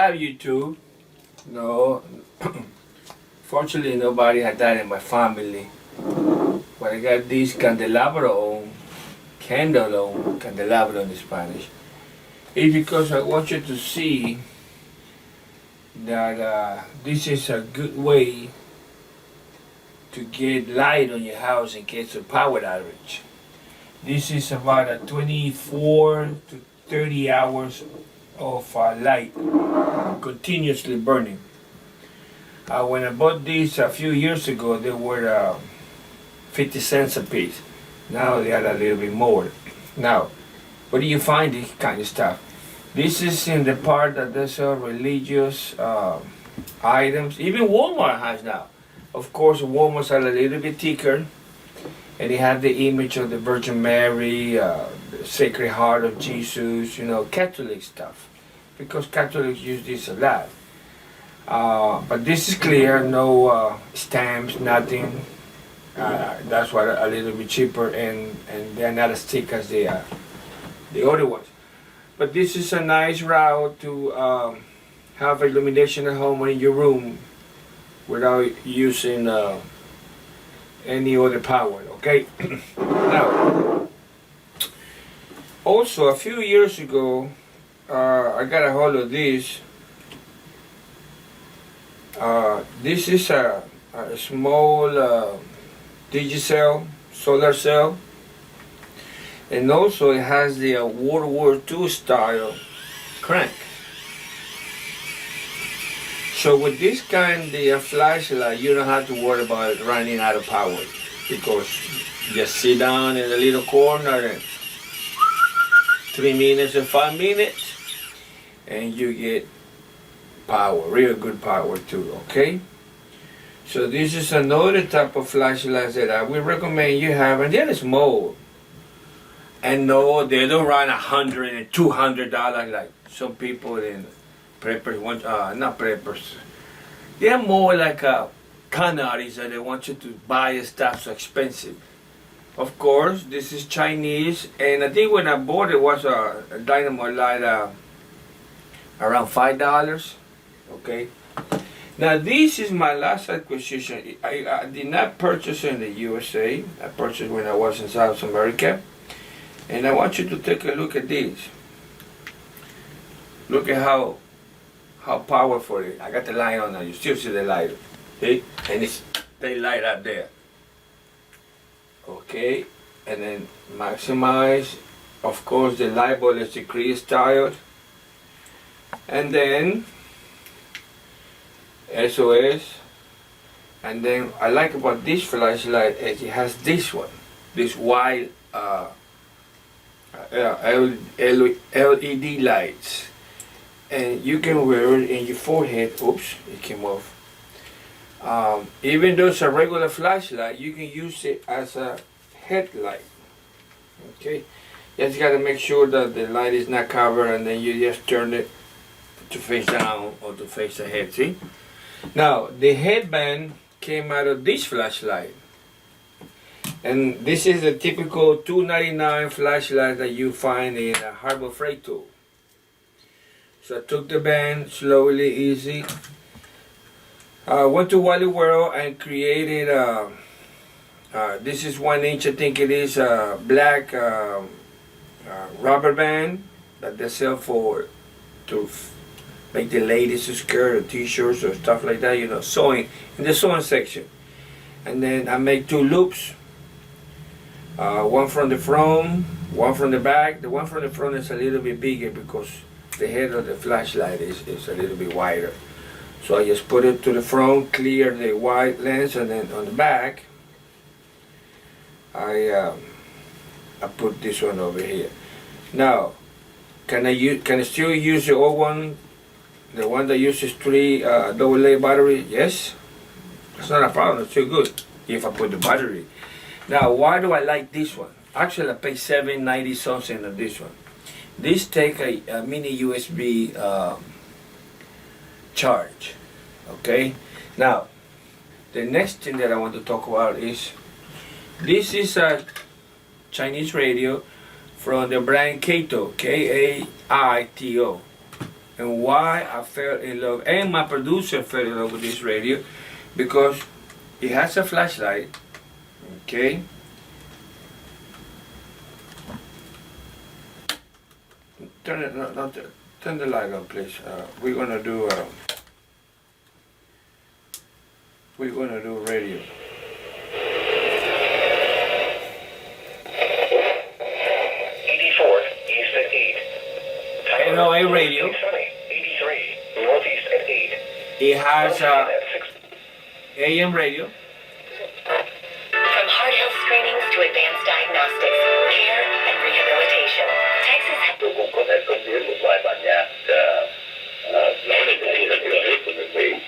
have YouTube. No, fortunately nobody had that in my family. But I got this candelabro, candelabro in Spanish. It's because I want you to see that this is a good way to get light on your house in case of power outage. This is about a 24 to 30 hours of light continuously burning. When I bought these a few years ago, they were 50 cents a piece. Now they are a little bit more. Now, where do you find this kind of stuff? This is in the part that there's religious items. Even Walmart has now. Of course, Walmart's are a little bit thicker, and they have the image of the Virgin Mary, the Sacred Heart of Jesus, Catholic stuff, because Catholics use this a lot. But this is clear, no stamps, nothing. That's why a little bit cheaper, and they're not as thick as the other ones. But this is a nice route to have illumination at home or in your room without using any other power, okay? Now, also a few years ago, I got a hold of this. This is a small Digicel solar cell, and also it has the World War II style crank. So with this kind of flashlight, you don't have to worry about running out of power, because you just sit down in a little corner and 3 minutes or 5 minutes and you get power, real good power too, okay? So this is another type of flashlight that I would recommend you have, and they're small. And no, they don't run $100 and $200 like some people in preppers want. Not preppers. They're more like canaries that they want you to buy stuff so expensive. Of course, this is Chinese, and I think when I bought it was a dynamo light around $5. Okay. Now this is my last acquisition. I did not purchase in the USA. I purchased when I was in South America. And I want you to take a look at this. Look at how powerful it is. I got the light on now. You still see the light. See? And they light up there. Okay. And then maximize. Of course, the light bulb is the crease style. And then SOS. And then I like about this flashlight is it has this one, this wide LED lights, and you can wear it in your forehead. Oops, it came off. Even though it's a regular flashlight, you can use it as a headlight. Okay, you just gotta make sure that the light is not covered, and then you just turn it to face down or to face ahead. See? Now the headband came out of this flashlight, and this is a typical $2.99 flashlight that you find in a Harbor Freight tool. So I took the band slowly, easy. Went to Wally World and created this is 1 inch, I think it is, black rubber band that they sell to make the ladies a skirt or t-shirts or stuff like that, sewing, in the sewing section. And then I make 2 loops, one from the front, one from the back. The one from the front is a little bit bigger because the head of the flashlight is a little bit wider. So I just put it to the front, clear the white lens, and then on the back I put this one over here. Now, can I still use the old one? The one that uses 3 AA battery? Yes, it's not a problem. It's still good if I put the battery. Now, why do I like this one? Actually, I pay $7.90 something on this one. This take a mini USB charge. Okay. Now, the next thing that I want to talk about is this is a Chinese radio from the brand Kaito, Kaito. and why I fell in love, and my producer fell in love with this radio, because it has a flashlight. Okay. Turn it, no, turn the light on, please. We're gonna do radio. 84 east at 8. NOA radio. 83 northeast at 8. It has AM radio. From heart health screenings to advanced diagnostics, care, and rehabilitation, Texas has Tôi cũng có thể cống hiến một vài bản nhạc nói lên cái gì là yêu thích của người Mỹ.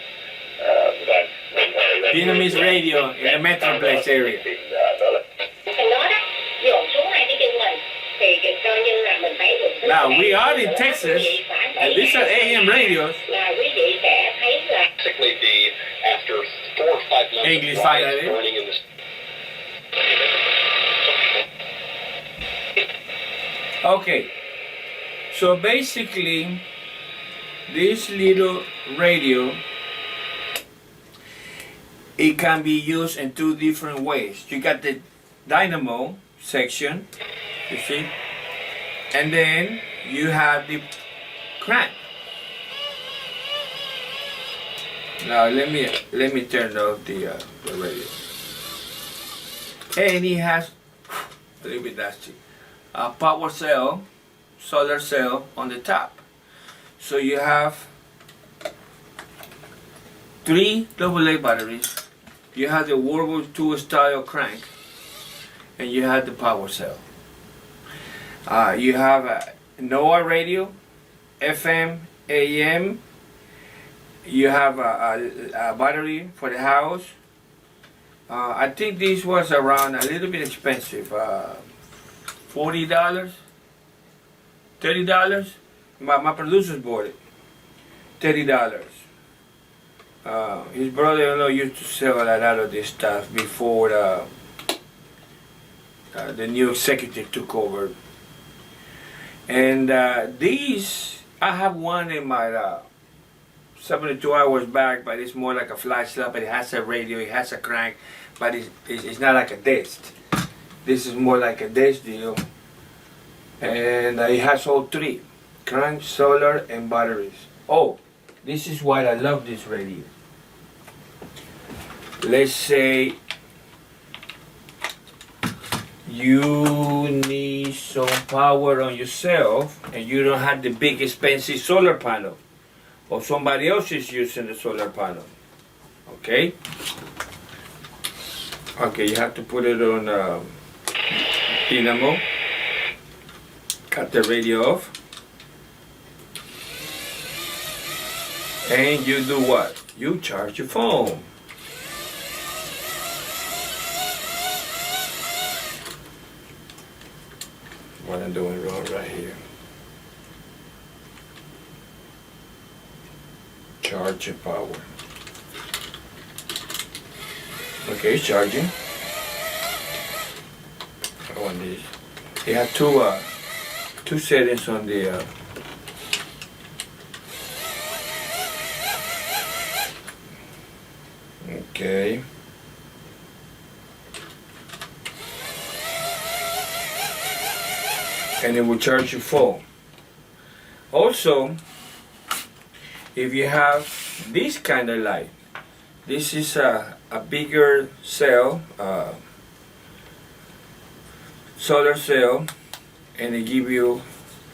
Và đồng thời là Vietnamese radio in the Metroplex area. đó là phần đó đó, dồn xuống hai cái chân mình thì coi như là mình phải được. Now we are in Texas, and these are AM radios. Là quý vị sẽ thấy là basically be after 4 or 5 months English of finally. burning in the Okay, so basically, this little radio, it can be used in two different ways. You got the dynamo section, you see, and then you have the crank. Now let me turn off the radio. And it has a little bit dusty. A power cell, solar cell on the top. So you have 3 AA batteries. You have the World War II style crank, and you have the power cell. You have a NOAA radio, FM, AM. You have a battery for the house. I think this was around a little bit expensive. $40, $30. My producers bought it. $30. His brother-in-law used to sell a lot of this stuff before the new executive took over. And these, I have one in my 72 hours back, but it's more like a flashlight, but it has a radio, it has a crank, but it's not like a disc. This is more like a disc deal. And it has all 3, crank, solar, and batteries. Oh, this is why I love this radio. Let's say you need some power on yourself and you don't have the big expensive solar panel, or somebody else is using the solar panel. Okay? Okay, you have to put it on dynamo. Cut the radio off. And you do what? You charge your phone. What I'm doing wrong right here. Charge your power. Okay, it's charging. I want these. You have two settings on the okay. And it will charge your phone. Also, if you have this kind of light, this is a bigger cell, solar cell, and it give you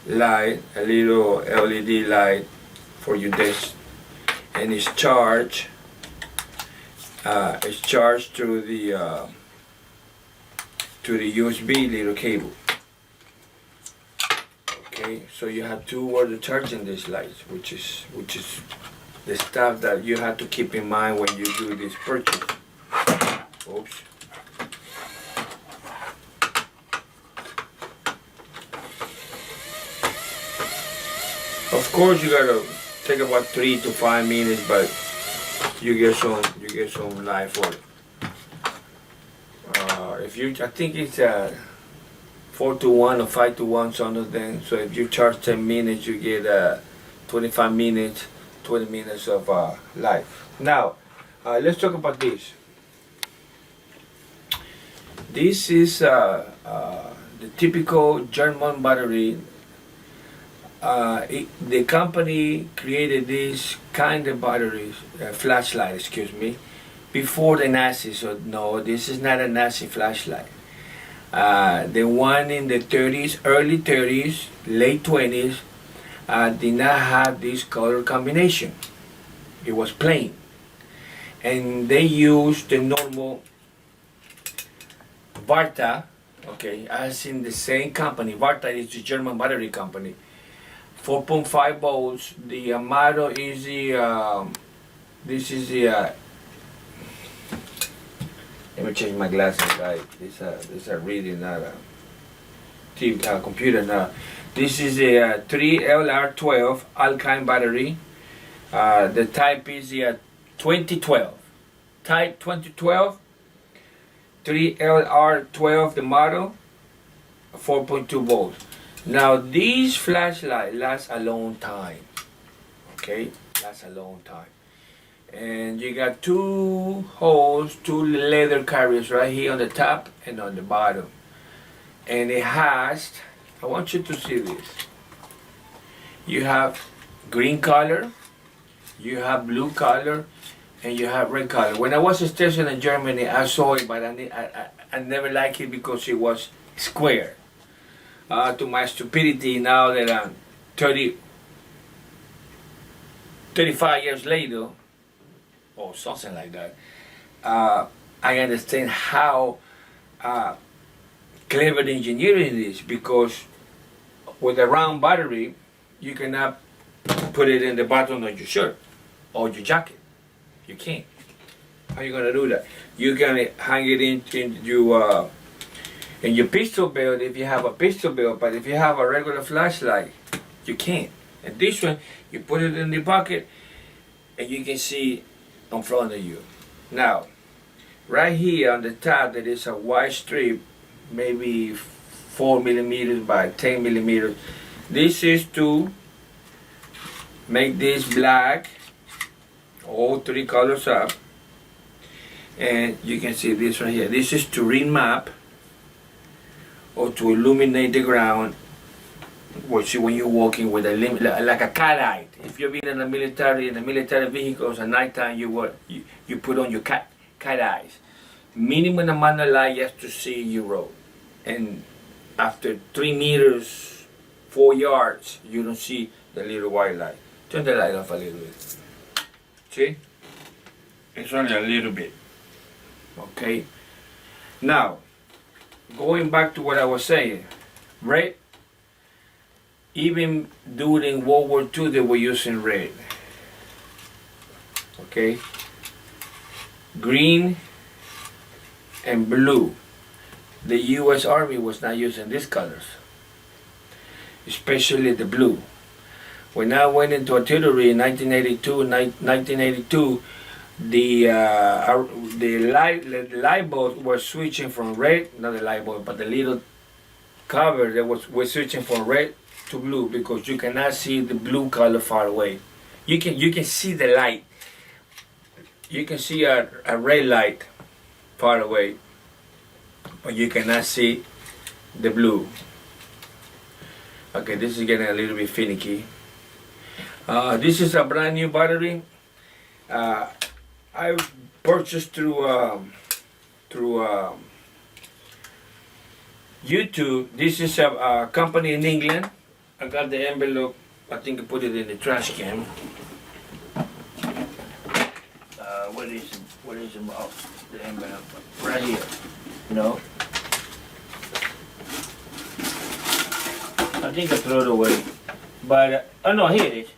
light, a little LED light for your desk, and it's charged. It's charged through the USB little cable. Okay, so you have 2 ways of charging these lights, which is the stuff that you have to keep in mind when you do this purchase. Oops. Of course, you gotta take about 3 to 5 minutes, but you get some light for it. I think it's 4 to 1 or 5 to 1, some of them. So if you charge 10 minutes, you get 25 minutes, 20 minutes of life. Now, let's talk about this. This is the typical German battery. The company created this kind of batteries, flashlight, excuse me, before the Nazis. So no, this is not a Nazi flashlight. The one in the 30s, early 30s, late 20s, did not have this color combination. It was plain. And they used the normal Varta, okay, as in the same company. Varta is the German battery company. 4.5 volts. The Amado is the, this is the, let me change my glasses, guys. This are reading, not a TV, computer now. This is a 3LR12 Alkyne Battery. The type is the 2012. Type 2012. 3LR12 the model. 4.2 volts. Now these flashlights last a long time. Okay, last a long time. And you got two holes, two leather carriers right here on the top and on the bottom. And it has, I want you to see this. You have green color, you have blue color, and you have red color. When I was stationed in Germany, I saw it, but I never liked it because it was square. To my stupidity, now that I'm 35 years later, or something like that, I understand how clever the engineering is, because with a round battery, you cannot put it in the bottom of your shirt or your jacket. You can't. How are you gonna do that? You can hang it in your pistol belt if you have a pistol belt, but if you have a regular flashlight, you can't. And this one, you put it in the pocket, and you can see in front of you. Now, right here on the top, there is a white strip, maybe 4 millimeters by 10 millimeters. This is to make this black, all three colors up. And you can see this right here. This is to read map or to illuminate the ground, which when you're walking with a like a cat eye. If you've been in the military vehicles at nighttime, you put on your cat eyes. Minimum amount of light you have to see your road. And after 3 meters, 4 yards, you don't see the little white light. Turn the light off a little bit. See? It's only a little bit. Okay? Now, going back to what I was saying, red, even during World War II, they were using red. Okay? Green and blue. The U.S. Army was not using these colors, especially the blue. When I went into artillery in 1982, the light bulbs were switching from red, not the light bulb, but the little cover that was switching from red to blue, because you cannot see the blue color far away. You can see the light. You can see a red light far away, but you cannot see the blue. Okay, this is getting a little bit finicky. This is a brand new battery. I purchased through YouTube. This is a company in England. I got the envelope. I think I put it in the trash can. What is it about? The envelope right here. No. I think I threw it away. But oh no, here it is.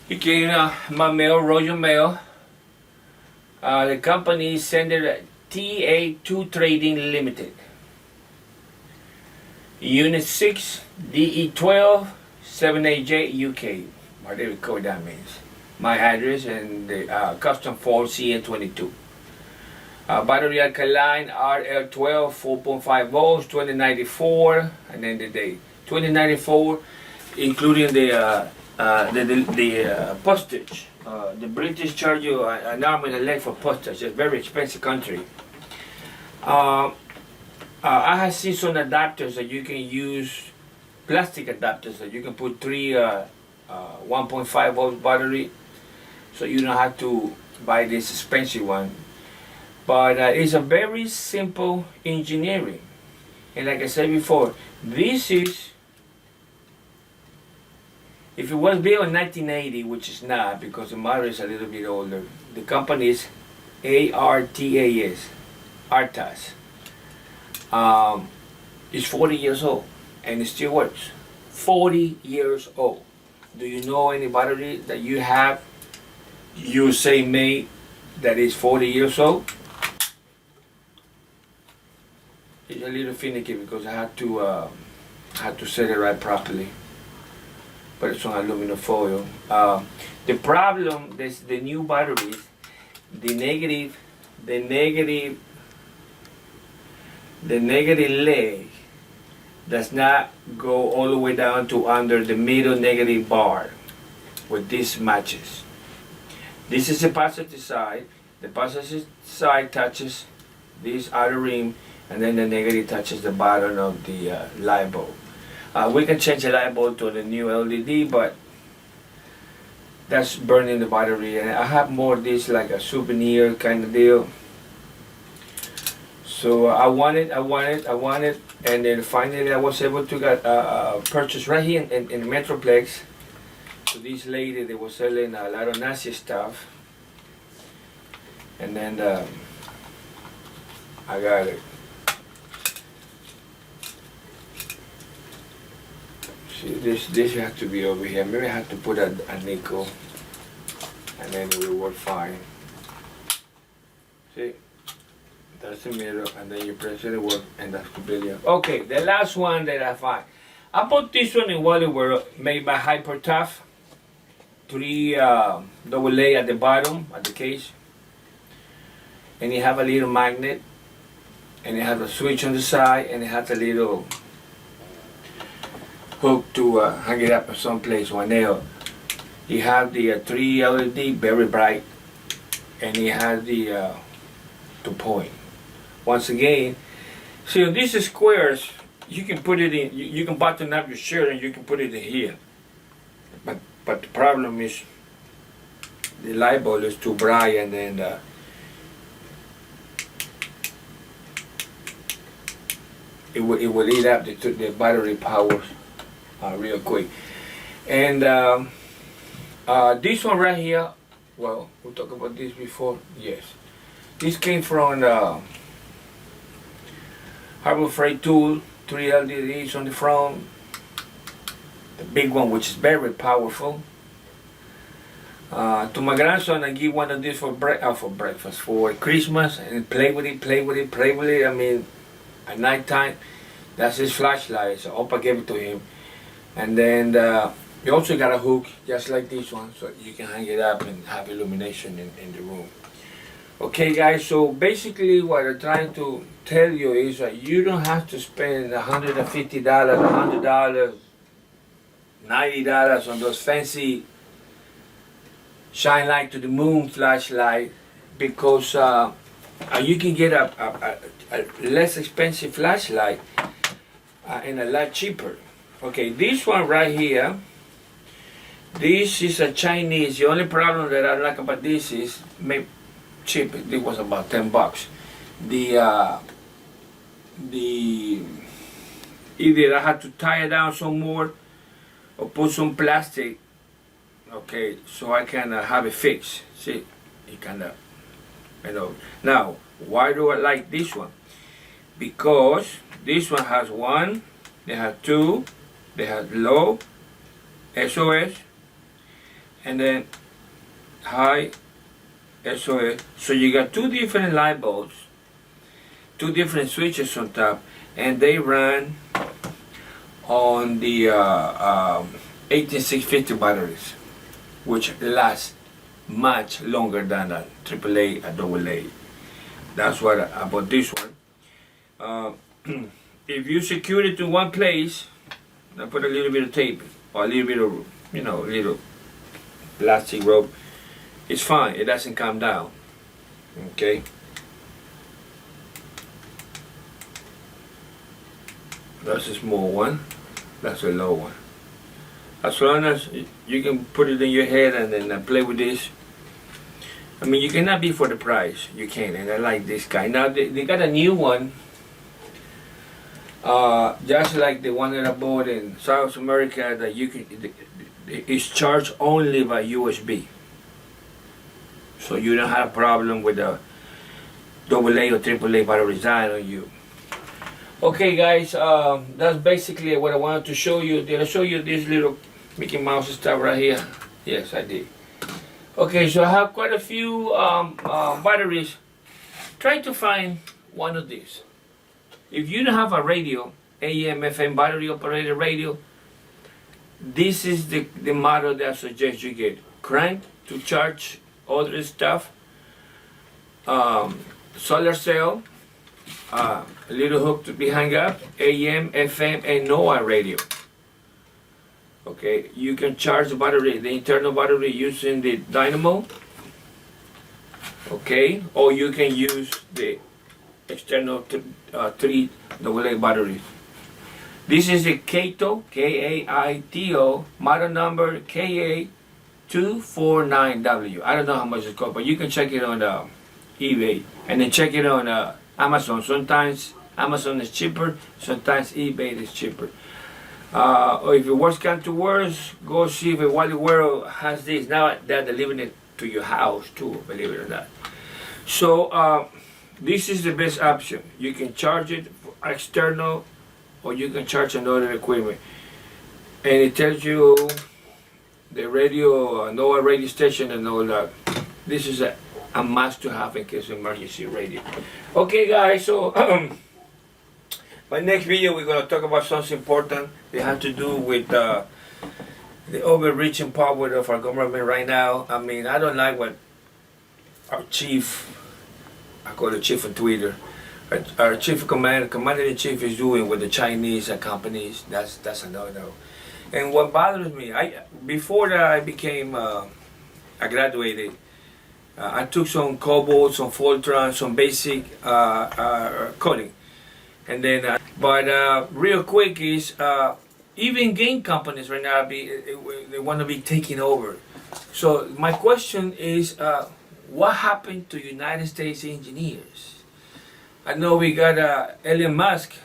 It came my mail, Royal Mail. The company sent it TA2 Trading Limited. Unit 6, DE12, 78J, UK. Whatever code that means. My address and the custom Ford CN22. Battery Alkyne RL12, 4.5 volts, 2094, and then the date. 2094. including the postage. The British charge you an arm and a leg for postage. It's a very expensive country. I have seen some adapters that you can use, plastic adapters that you can put three 1.5 volt battery, so you don't have to buy this expensive one. But it's a very simple engineering, and like I said before, this is, if it was built in 1980, which is not because the model is a little bit older. The company is ARTAS. It's 40 years old and it still works. 40 years old. Do you know any battery that you have, you say made, that is 40 years old? It's a little finicky because I had to set it right properly. But it's on aluminum foil. The problem, there's the new batteries, the negative leg does not go all the way down to under the middle negative bar with these matches. This is the positive side. The positive side touches this outer rim, and then the negative touches the bottom of the light bulb. We can change the light bulb to the new LED, but that's burning the battery. And I have more of this, like a souvenir kind of deal. So I want it, and then finally I was able to get purchase right here in Metroplex. So this lady, they were selling a lot of Nazi stuff, and then I got it. See, this has to be over here. Maybe I have to put a nickel, and then it will work fine. See, that's the middle, and then you press it, work, and that's completely up. Okay, the last one that I find. I bought this one in Wallyworld, made by Hyper Tough. 3 double A at the bottom, at the case. And you have a little magnet, and it has a switch on the side, and it has a little hook to hang it up in some place, or a nail. You have the 3 LED, very bright, and you have the 2 point. Once again, see on these squares, you can put it in, you can button up your shirt and you can put it in here. But the problem is the light bulb is too bright, and then it will eat up the battery power real quick. And this one right here, well, we talked about this before. Yes, this came from Harbor Freight Tool, 3 LEDs on the front. The big one, which is very powerful. To my grandson, I give one of these for breakfast, for Christmas, and play with it. I mean, at night time, that's his flashlight. So Opa gave it to him. And then you also got a hook, just like this one, so you can hang it up and have illumination in the room. Okay guys, so basically what I'm trying to tell you is that you don't have to spend $150, $100, $90 on those fancy shine light to the moon flashlight, because you can get a less expensive flashlight and a lot cheaper. Okay, this one right here, this is a Chinese. The only problem that I like about this is maybe cheap. It was about $10. Either I had to tie it down some more or put some plastic, okay, so I can have it fixed. See, it kind of, Now, why do I like this one? Because this one has 1, they have 2, they have low, SOS, and then high, SOS. So you got 2 different light bulbs, 2 different switches on top, and they run on the 18650 batteries, which last much longer than a AAA, a AA. That's what I bought this one. If you secure it to one place, I put a little bit of tape or a little bit of, little plastic rope, it's fine. It doesn't come down. Okay. That's a small one. That's a low one. As long as you can put it in your head and then play with this. I mean, you cannot be for the price. You can, and I like this guy. Now they got a new one, just like the one that I bought in South America. That you can, it's charged only by USB, so you don't have a problem with the AA or AAA battery design on you. Okay, guys, that's basically what I wanted to show you. Did I show you this little Mickey Mouse stuff right here? Yes, I did. Okay, so I have quite a few batteries. Try to find one of these. If you don't have a radio, AM, FM battery operated radio, this is the model that I suggest you get. Crank to charge other stuff, solar cell, a little hook to be hung up, AM, FM, and NOAA radio. Okay, you can charge the battery, the internal battery, using the dynamo. Okay, or you can use the external 3 AA batteries. This is the Kaito, K-A-I-T-O, model number KA249W. I don't know how much it's called, but you can check it on eBay, and then check it on Amazon. Sometimes Amazon is cheaper, sometimes eBay is cheaper. Or if it worst comes to worst, go see if Wally World has this. Now they're delivering it to your house too, believe it or not. So this is the best option. You can charge it for external, or you can charge another equipment. And it tells you the radio, NOAA radio station and all that. This is a must to have in case of emergency radio. Okay, guys, so my next video we're going to talk about something important. It has to do with the overreaching power of our government right now. I mean, I don't like what our chief, I call the chief on Twitter, our chief of command, commander-in-chief is doing with the Chinese companies. That's a no-no. And what bothers me, before that I became, I graduated, I took some COBOL, some Fortran, some basic coding. And then, but real quick is, even game companies right now, they want to be taking over. So my question is, what happened to United States engineers? I know we got Elon Musk,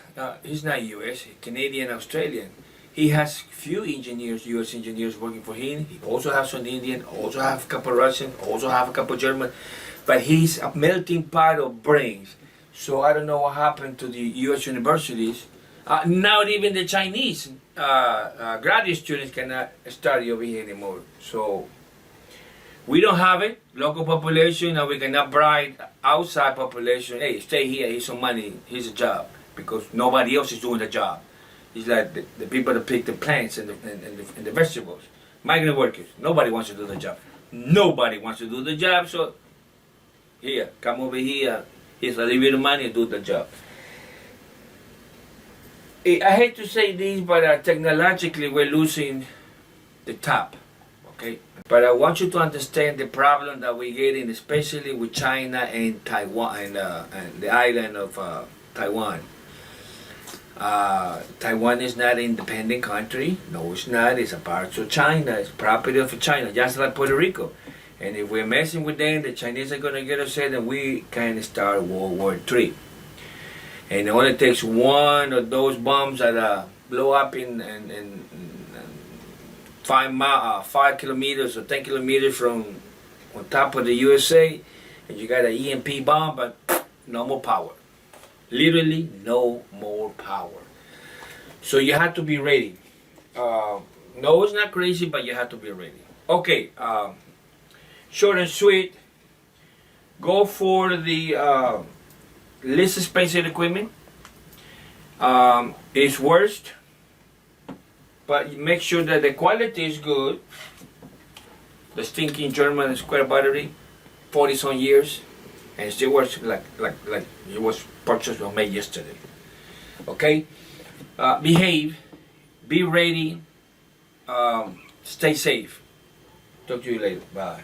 he's not US, he's Canadian, Australian. He has few engineers, US engineers working for him. He also has some Indian, also have a couple Russian, also have a couple German. But he's a melting pot of brains. So I don't know what happened to the US universities. Not even the Chinese graduate students cannot study over here anymore. So we don't have it, local population, and we cannot bribe outside population. Hey, stay here, here's some money, here's a job. Because nobody else is doing the job. It's like the people that pick the plants and the vegetables. Migrant workers, nobody wants to do the job. Nobody wants to do the job, so here, come over here. Here's a little bit of money, do the job. I hate to say this, but technologically we're losing the top, okay? But I want you to understand the problem that we're getting, especially with China and Taiwan, and the island of Taiwan. Taiwan is not an independent country. No, it's not. It's a part of China. It's property of China, just like Puerto Rico. And if we're messing with them, the Chinese are going to get upset and we can start World War III. And it only takes one of those bombs that blow up in 5 kilometers or 10 kilometers from on top of the USA, and you got an EMP bomb, but no more power. Literally no more power. So you have to be ready. No, it's not crazy, but you have to be ready. Okay, short and sweet. Go for the least expensive equipment. It's worst, but make sure that the quality is good. The stinking German square battery, 40-some years, and it still works like it was purchased or made yesterday. Okay, behave, be ready, Stay safe. Talk to you later. Bye.